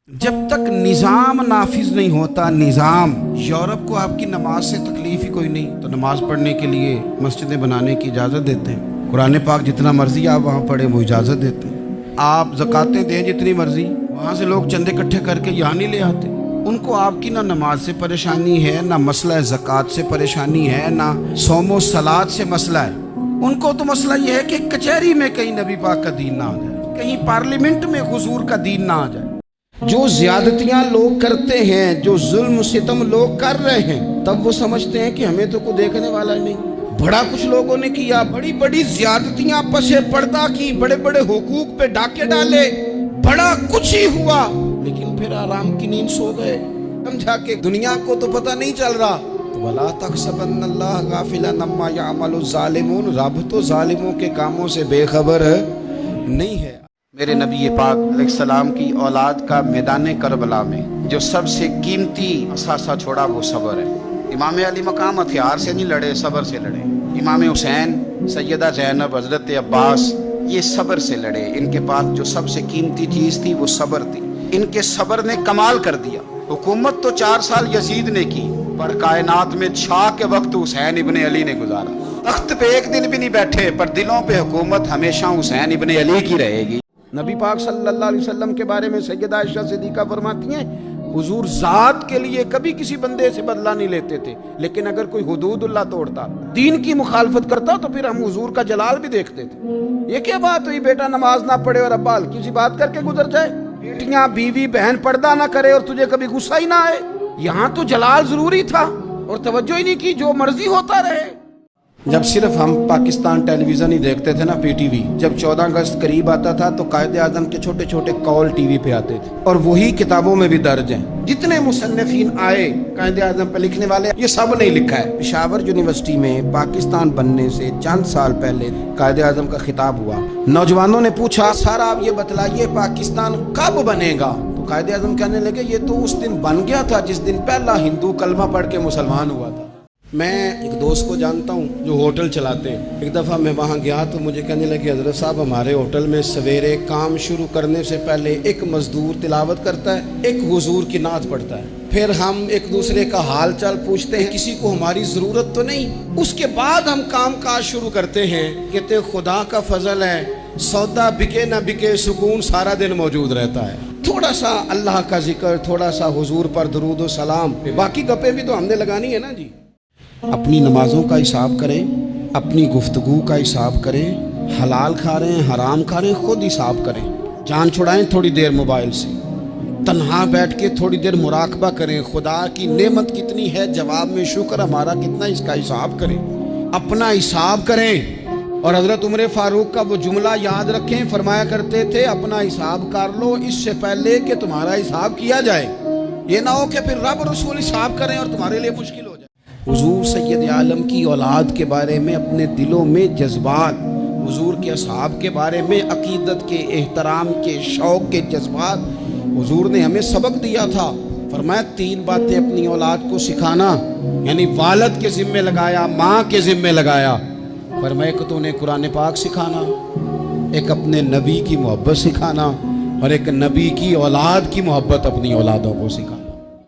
جب تک نظام نافذ نہیں ہوتا نظام، یورپ کو آپ کی نماز سے تکلیف ہی کوئی نہیں تو نماز پڑھنے کے لیے مسجدیں بنانے کی اجازت دیتے ہیں۔ قرآن پاک جتنا مرضی آپ وہاں پڑھیں وہ اجازت دیتے ہیں۔ آپ زکاتیں دیں جتنی مرضی، وہاں سے لوگ چندے اکٹھے کر کے یہاں نہیں لے آتے۔ ان کو آپ کی نہ نماز سے پریشانی ہے، نہ مسئلہ زکات سے پریشانی ہے، نہ صوم و صلات سے مسئلہ ہے۔ ان کو تو مسئلہ یہ ہے کہ کچہری میں کہیں نبی پاک کا دین نہ آ جائے، کہیں پارلیمنٹ میں حضور کا دین نہ آ جائے۔ جو زیادتیاں لوگ کرتے ہیں، جو ظلم و ستم لوگ کر رہے ہیں، تب وہ سمجھتے ہیں کہ ہمیں تو کوئی دیکھنے والا نہیں۔ بڑا کچھ لوگوں نے کیا، بڑی بڑی زیادتیاں پس پردہ کی، بڑے بڑے حقوق پہ ڈاکے ڈالے، بڑا کچھ ہی ہوا، لیکن پھر آرام کی نیند سو گئے، سمجھا کہ دنیا کو تو پتہ نہیں چل رہا۔ وَلَا تَحْسَبَنَّ اللَّهَ غَافِلًا عَمَّا يَعْمَلُ الظَّالِمُونَ، رب تو ظالموں کے کاموں سے بے خبر نہیں ہے۔ میرے نبی پاک علیہ السلام کی اولاد کا میدان کربلا میں جو سب سے قیمتی اثاثہ چھوڑا وہ صبر ہے۔ امام علی مقام ہتھیار سے نہیں لڑے، صبر سے لڑے۔ امام حسین، سیدہ زینب، حضرت عباس، یہ صبر سے لڑے۔ ان کے پاس جو سب سے قیمتی چیز تھی وہ صبر تھی۔ ان کے صبر نے کمال کر دیا۔ حکومت تو 4 سال یزید نے کی، پر کائنات میں چھا کے وقت حسین ابن علی نے گزارا۔ تخت پہ ایک دن بھی نہیں بیٹھے، پر دلوں پہ حکومت ہمیشہ حسین ابن علی کی رہے گی۔ نبی پاک صلی اللہ علیہ وسلم کے بارے میں سیدہ عائشہ صدیقہ فرماتی ہیں، حضور ذات کے لیے کبھی کسی بندے سے بدلہ نہیں لیتے تھے، لیکن اگر کوئی حدود اللہ توڑتا، دین کی مخالفت کرتا، تو پھر ہم حضور کا جلال بھی دیکھتے تھے۔ یہ کیا بات ہوئی بیٹا نماز نہ پڑھے اور ابا ہلکی سی بات کر کے گزر جائے؟ بیٹیاں، بیوی، بہن پردہ نہ کرے اور تجھے کبھی غصہ ہی نہ آئے؟ یہاں تو جلال ضروری تھا اور توجہ ہی نہیں کی، جو مرضی ہوتا رہے۔ جب صرف ہم پاکستان ٹیلی ویژن ہی دیکھتے تھے نا، پی ٹی وی، جب 14 اگست قریب آتا تھا تو قائد اعظم کے چھوٹے چھوٹے کال ٹی وی پہ آتے تھے، اور وہی کتابوں میں بھی درج ہیں۔ جتنے مصنفین آئے قائد اعظم پہ لکھنے والے، یہ سب نے لکھا ہے۔ پشاور یونیورسٹی میں پاکستان بننے سے چند سال پہلے قائد اعظم کا خطاب ہوا۔ نوجوانوں نے پوچھا، سر آپ یہ بتلائیے پاکستان کب بنے گا؟ تو قائد اعظم کہنے لگے، یہ تو اس دن بن گیا تھا جس دن پہلا ہندو کلمہ پڑھ کے مسلمان ہوا تھا۔ میں ایک دوست کو جانتا ہوں جو ہوٹل چلاتے ہیں۔ ایک دفعہ میں وہاں گیا تو مجھے کہنے لگے، حضرت صاحب ہمارے ہوٹل میں سویرے کام شروع کرنے سے پہلے ایک مزدور تلاوت کرتا ہے، ایک حضور کی نعت پڑھتا ہے، پھر ہم ایک دوسرے کا حال چال پوچھتے ہیں، کسی کو ہماری ضرورت تو نہیں، اس کے بعد ہم کام کاج شروع کرتے ہیں۔ کہتے خدا کا فضل ہے، سودا بکے نہ بکے سکون سارا دن موجود رہتا ہے۔ تھوڑا سا اللہ کا ذکر، تھوڑا سا حضور پر درود و سلام، باقی گپیں بھی تو ہم نے لگانی ہے نا جی۔ اپنی نمازوں کا حساب کریں، اپنی گفتگو کا حساب کریں، حلال کھا رہے ہیں حرام کھا رہے ہیں خود حساب کریں۔ جان چھڑائیں تھوڑی دیر موبائل سے، تنہا بیٹھ کے تھوڑی دیر مراقبہ کریں، خدا کی نعمت کتنی ہے، جواب میں شکر ہمارا کتنا، اس کا حساب کریں، اپنا حساب کریں۔ اور حضرت عمر فاروق کا وہ جملہ یاد رکھیں، فرمایا کرتے تھے، اپنا حساب کر لو اس سے پہلے کہ تمہارا حساب کیا جائے۔ یہ نہ ہو کہ پھر رب رسول حساب کریں اور تمہارے لیے مشکل ہو جائے۔ حضور سید عالم کی اولاد کے بارے میں اپنے دلوں میں جذبات، حضور کے اصحاب کے بارے میں عقیدت کے، احترام کے، شوق کے جذبات، حضور نے ہمیں سبق دیا تھا۔ فرمایا 3 باتیں اپنی اولاد کو سکھانا، یعنی والد کے ذمے لگایا، ماں کے ذمے لگایا۔ فرمایا کہ تو نے قرآن پاک سکھانا، ایک اپنے نبی کی محبت سکھانا، اور ایک نبی کی اولاد کی محبت اپنی اولادوں کو سکھانا۔